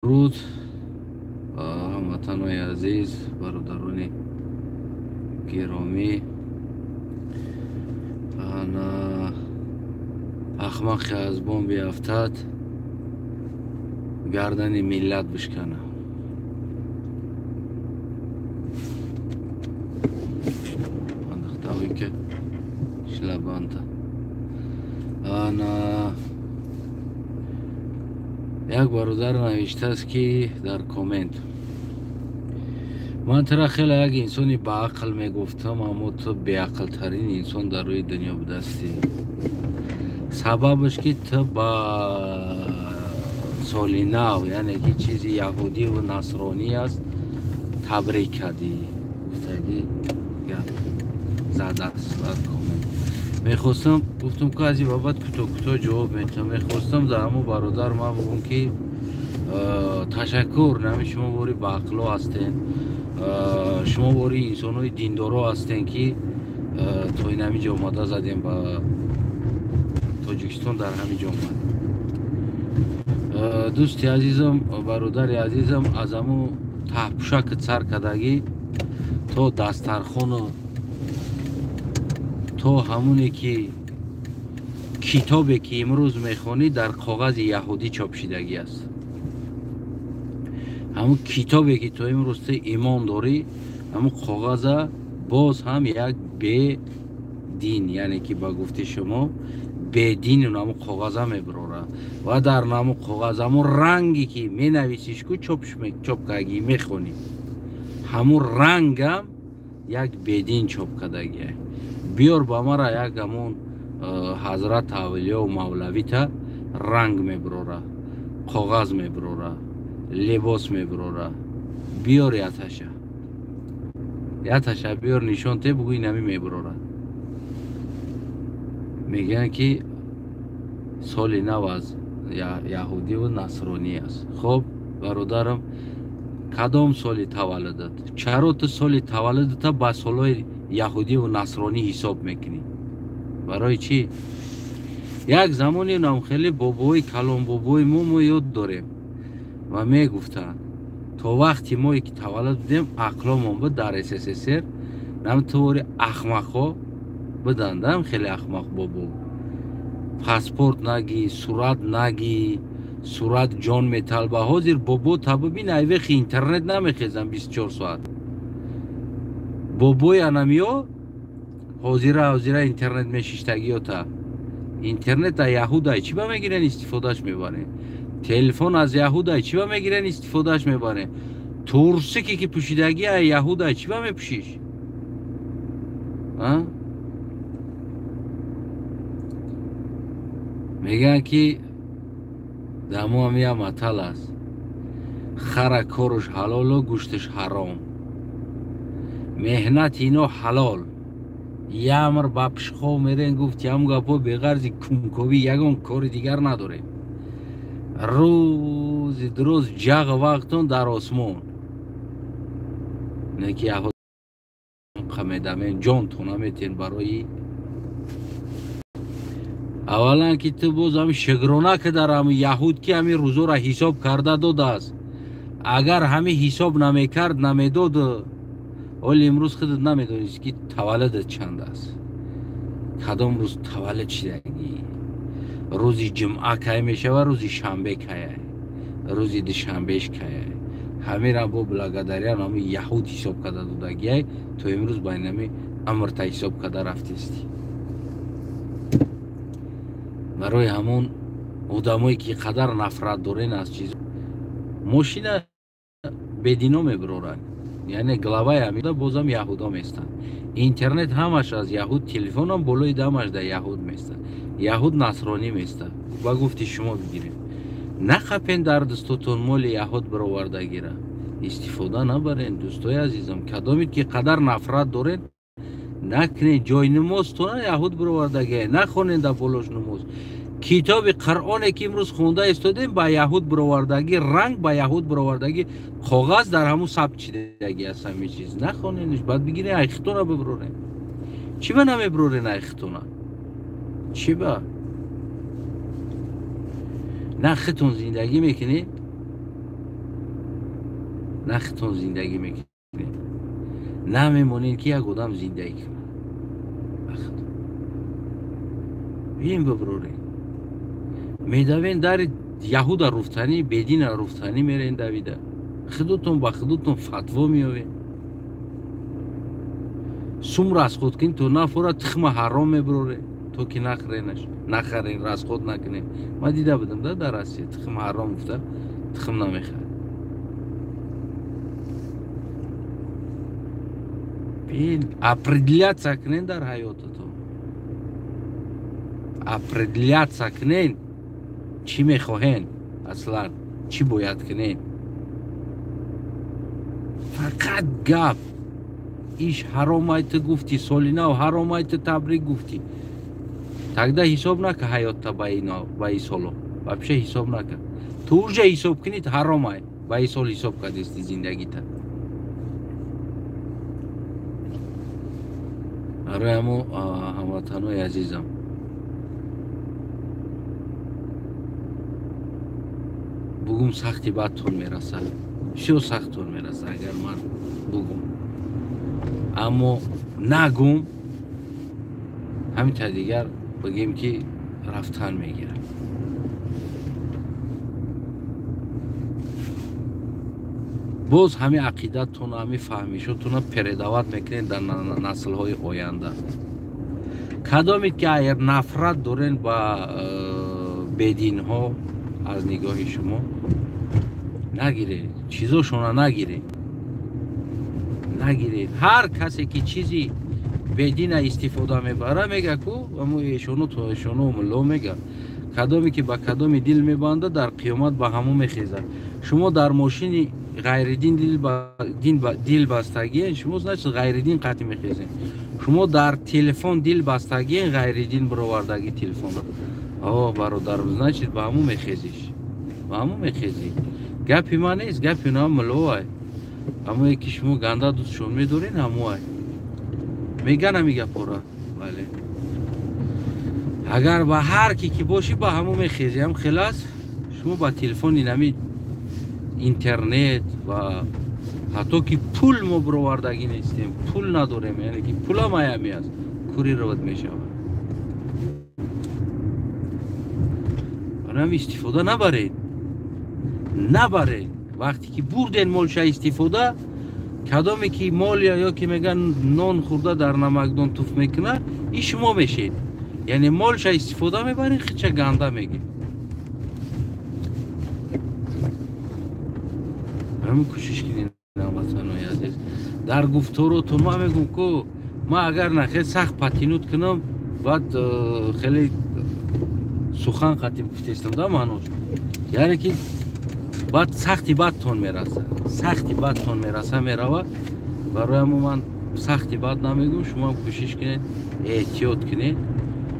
رود هموطنان عزیز برادران گرامی انا احمق از بمب بیفتد گردن ملت بشکنه اندختاوی که شلبانتا انا یک برادر نوشته است که در کامنت من ترا خیلی یک انسانی با عقل میگفتم اما تو بی عقل ترین انسان در روی دنیا بودستی. سببش که تو با سال نو یعنی که چیزی یهودی و نصرانی است تبریک کردی گفتگی زده است در کامنت. میخواستم گفتم که از این بابت کتا جواب میتونم. میخواستم در همون برادر ما بگم که تشکر نمی شما باری با عقلا هستین، شما باری انسان های دیندارا هستین که توی نمی آماده زدیم با تاجیکستان در همین جامعه. دوستی عزیزم برادر عزیزم از همون تحپوشک سر کدگی تا دسترخون تو همونی که کتابی که امروز میخوانی در کاغذ یهودی چاپ شدگی است. همون کتابی که تو امروز ایمان داری همون کاغذ باز هم یک به دین یعنی که با گفته شما به دین همون کاغذ میبره و در همون کاغذ همون رنگی که می نویسیش که چاپ کردگی میخونی همون رنگ هم یک بدین چاپ کردگی. بیار با ما را یک همون حضرت اولیاء و مولوی تا رنگ میبره کاغذ میبره لباس میبره بیار یتشه بیار نشان ته بگوی نمی میبره میگن که سال نو از یهودی و نصرانی است. خب برادرم کدام سال تولدت؟ چرا تو سال تولدت با سالهای یهودی و نصرانی حساب میکنی؟ برای چی؟ یک زمانی نام خیلی بابای کلام بابای ما یاد داریم و میگفتن تا وقتی ما که تولد بودیم اقلامون بود در SSSR نم طوری احمقا بدندم خیلی احمق بابا پاسپورت نگی صورت نگی صورت جان میطلبه حاضر بابا تبا بین ایوخ اینترنت نمیخیزم 24 ساعت بابای انمیا حاضر اینترنت میشیشتگی تا اینترنت در یهود چی با میگیرن استفادهش میبانه تلفن از یهود چی با میگیرن استفادهش میبانه تورسکی که پوشیدگی یهود چی با میپوشیش میگن که دمو هم یه مطل است خر کارش حلال و گوشتش حرام مهنت اینا حلال یه امر بپشخو میرن گفت یه هم گپا بغرزی کنکوی یکم کار دیگر نداره روز دروز جغ وقتون در آسمون نکی یهود خمیدمین جان تونه میتین برای اولا که تو باز همی شگرانه که در همی یهود که همی روزو را حساب کرده داده است اگر همی حساب نمیکرد نمیداد ولی امروز خودت نمیدونید که تولدت چند است کدام روز تولد شدگی روزی جمعه که میشه و روزی شنبه که روزی دوشنبهش که همه را با بلاگداریان همی یهود حساب کرده دادگی تو امروز باید همی امرت حساب کرده رفتیستی برای همون آدمایی که قدر نفرت دارن از چیز ماشین بدینا میبرورن یعنی گلوای همیده بازم یهودا میستن اینترنت همش از یهود تلفن هم بالای دمش در یهود میستن یهود نصرانی میستن و گفتی شما بگیریم نخپین در دستتون مال یهود برآورده گیره استفاده نبرین دوستای عزیزم کدامید که قدر نفرت دارن نکنین جای نماز تو نه یهود برآوردگی نخونین در بالاش نماز کتاب قرآن که امروز خونده استادیم با یهود برآوردگی رنگ با یهود برآوردگی کاغذ در همون ثبت شدگی است همه چیز نخونینش بعد بگیرین ایختونا ببرورین چی با نمیبرورین ایختونا چی با نختون زندگی میکنی نختون زندگی میکنین نمیمونین که یک آدم زندگی کنه بیم ببرورین میدوین در یهود رفتنی بدین رفتنی میرین دویده خودتون با خودتون فتوا میوین سوم راست خود کن تو نفورا تخم حرام میبروره تو که نخرین راست خود نکنین ما دیده بودم در آسیا تخم حرام گفته تخم نمیخوره بین определяться کنین در حیاتتون определяться کنین چی میخواهین اصلا چی باید کنین فقط گپ ایش حرام ایت گفتی سولینا و حرام ایت تبریک گفتی تگده حساب نکه حیات تا با ای سالو بپشه حساب نکه تو اورجا حساب کنید حرام ای با ای سال حساب کردستی زندگی تا اره همو هموطنوی عزیزم بگم سختی بدتون میرسه شو سختتون میرسه اگر من بگم اما نگم همین تا دیگر بگیم که رفتن میگیرم باز همین عقیدتون همین فهمیشتون پردوات میکنین در نسل های آینده کدامید که اگر نفرت دارین با بدین ها از نگاه شما نگیرید چیزاشون نگیرید هر کسی که چیزی بدین استفاده میبره میگه کو اما ایشونو تو ایشونو ملو میگه کدامی که با کدامی دل میبنده در قیامت با همون میخیزه شما در ماشین غیر دل بستگی شما значит غیر دین قطع میخیزین شما در تلفن دل بستگی غیر دین برآوردگی تلفن آه برادر значит با همون میخیزیش با همون میخیزی گپی من نیست گپی نه ملوه اما یکی شما گنده دوستشون میدارین هموه میگه نمیگه پورا ولی اگر با هر کی که باشی با همون میخیزی هم خلاص شما با تلفن نمی اینترنت و حتی که پول ما برآوردگی نیستیم پول نداریم یعنی که پول هم همی است کوری رود میشود برای هم استفاده نبرید وقتی که بردین مالش استفاده کدامی که مال یا که میگن نان خورده در نمکدان توف میکنه این شما میشید یعنی مالش استفاده میبرین خیچه گنده میگی همین کوشش کنین هموطنای عزیز در گفتاراتون ما میگم که ما اگر نخیر سخت پتینوت کنم بعد خیلی سخن قطعی گفتیستم دا منوش یعنی که بعد سختی بدتون میرسه میروه برای همون من سختی بد نمیگم شما کوشش کنید احتیاط کنید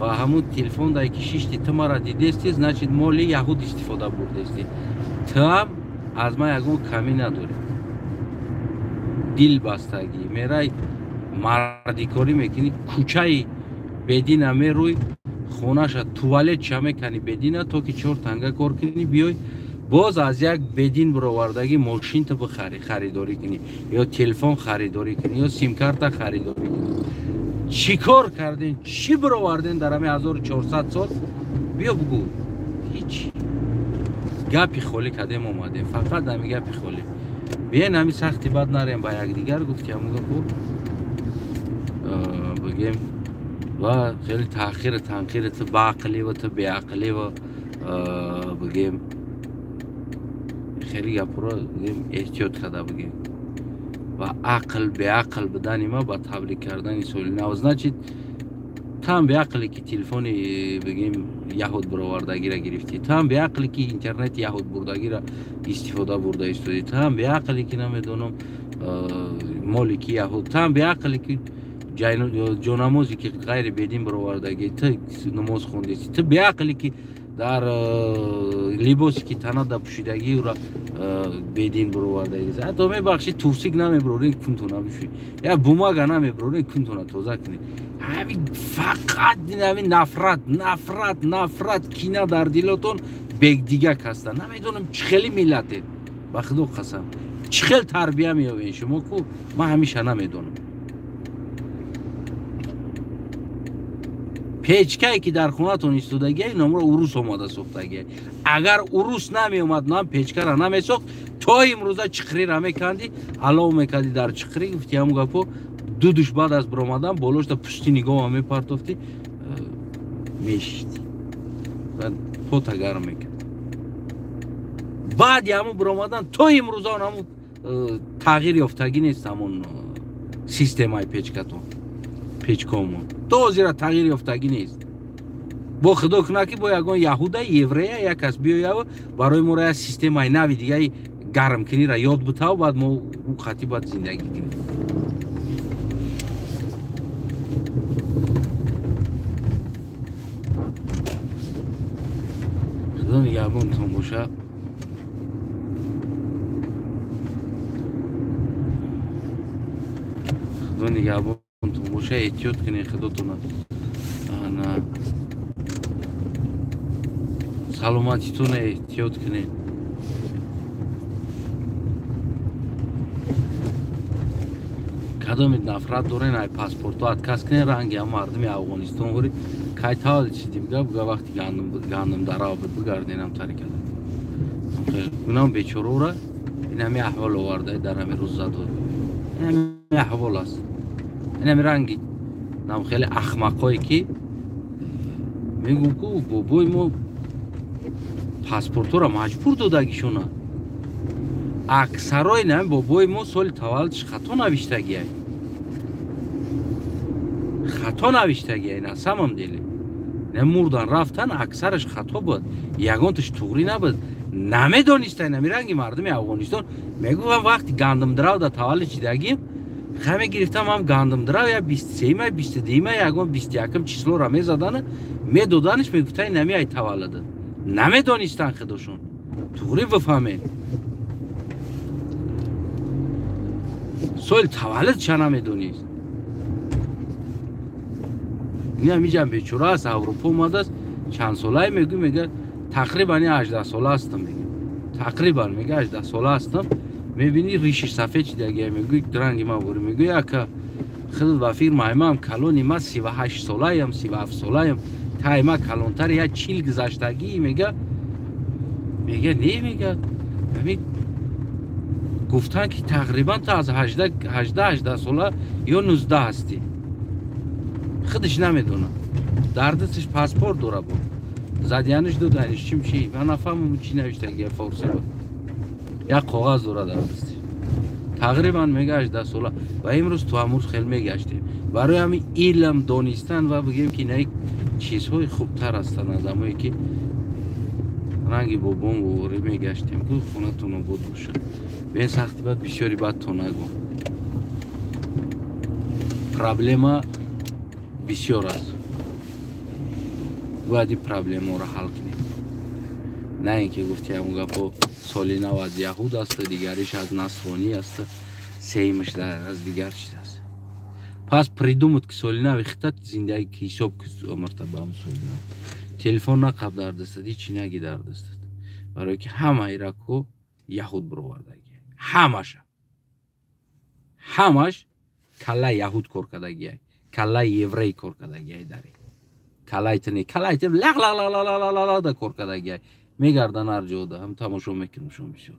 و همون تلفن در که شیشتی تو مرا دیدستی значит مال یهود استفاده بردستی تو هم از ما یکون کمی نداری دل بستگی میرای مردی کاری میکنی کوچه بدین همه روی خونش توالت چه میکنی بدین تو که 4 تنگه کار کنی بیای باز از یک بدین برآوردگی ماشین تو بخری خریداری کنی یا تلفن خریداری کنی یا سیم کارت خریداری کنی چی کار کردین چی برآوردین در همه 1400 سال بیا بگو هیچ گپی خالی کدیم اومده فقط همین گپی خالی بیاین همین سختی بد نریم با یک دیگر گفتیم خوب بگیم و خیلی تنقیر تو با عقلی و تو بی عقلی و بگیم خیلی گپرا احتیاط کرده بگیم و عقل به عقل بدن ما با تبلیغ کردن سولی نواز نچید تام به عقلی که تلفن بگیم یهود برآوردگی را گرفتی تام به عقلی که اینترنت یهود بردگی را استفاده برده استودی تام به عقلی که نمیدونم مالی که یهود تام به عقلی که جانمازی که غیر بدین برآوردگی تو نماز خوندی تو به عقلی که در لباسی که تنها در پوشیدگی را بدین برآوردگی حتی میبخشی توسیق نمیبرورین کنتونه بشوی یا بوماگا نمیبرورین کنتونه توزه کنی همین فقط همین نفرت کینه در دلتون بگ دیگه هستن نمیدونم خیلی ملته بخدا قسم چی خیل تربیه میابین شما کو؟ من همیشه نمیدونم. پیچکایی که در خونتون ایستادگی نمره اوروس اومده سوختگی. اگر اوروس نمی اومد نام پیچکا را نمی سوخت تا امروزه چخری را میکندی علاوه میکردی در چخری گفتی همون گپو دو دوش بعد از برآمدن بالوش تا پشتی نگاه هم میپرتافتی میشیدی و پوتا گرم میکرد. بعد همون برآمدن تا امروزه همون تغییر یافتگی نیست همون سیستم های پیچکاتون پیچکامون تو زیرا تغییر یافتگی نیست. با خدا کنه که با یگان یهوده یوریه یک کس بیایه و برای ما را سیستم های نوی دیگه گرم کنی را یاد بته و بعد ما اون خطی باید زندگی کنیم. خدا نگهبانتون باشه. خدا نگهبانتون باشه. احتیاط کنید خداتون. نه سلامتیتون احتیاط کنید. کدام نفرت دارین ای پاسپورت ات کس کنین رنگی هم مردم افغانستان وری کای تاول چیدیم گفت وقتی گندم در آب بگردینم طریق کرد. اونم بیچاره را این همه احوال آورده در همه روز زد. این همه احوال است. این همه رنگی نام خیلی احمقایی که میگم که بابای ما پاسپورت را مجبور دادگیشونه. اکثرای نمی بابای ما سال تولدش خطا نوشتگی هست. خطا نوشتگی هست. نسم هم دیلی نموردن رفتن اکثرش خطا بود. یگانتش توغری نبود. نمیدانسته نمی رنگی مردم افغانستان میگو وقتی گندم دراو در تولد چیدگیم خیلی گرفتم هم گندم دراو یا 23 مای 22 مای یگان 21 چیسلو را میزدن میدادنش میگفتن نمی ای تولد نمیدانستن خودشون توغری بفهمین. سوال تولد چه نمیدونیست. این همیجا بیچاره است. اروپا اومده است چند ساله میگه تقریبا 18 ساله هستم میگه تقریبا میگه 18 ساله هستم. میبینی ریشش سفید دیگه میگه درنگی ما بوری میگه یک خود وفیر مایمم کلونی ما 38 ساله ام 37 ساله ام تایما کلونتر یا 40 گذشتگی میگه نمیگه ببین گفتن که تقریبا تا از 18 ساله یا 19 هستی. خودش نمیدونه. در دستش پاسپورت داره بود. زدیانش دادنش چی من نفهمم چی نوشته فارسی بود. یک کاغذ داره در دستش. تقریبا میگه 18 ساله و امروز تو امروز خیلی میگشتیم برای همین علم دانستن و بگیم که نه چیزهای خوبتر هستن آدمایی که رنگی بابام و اوری میگشتیم که خونه تونو بود باشه. به این سختی باید بسیاری باید تو نگم. پرابلما بسیار است. باید این پرابلما را حل کنیم. نه اینکه گفتی همون گفت سالی نو از یهود است دیگریش از نصرانی است سیمش از دیگر چیز است. پس پریدومت که سالی نو اختت زندگی که حساب که مرتبه هم سالی نو تلفن نقب در دستت چی نگی در دستت برای که همه ایرکو یهود برواردگی همش کله یهود کار کردگی کله یوری کار کردگی داری کله لغ لغ لغ لغ لغ لغ لغ کار کردگی میگردن هر جا هم تماشا میکنم شما بسیار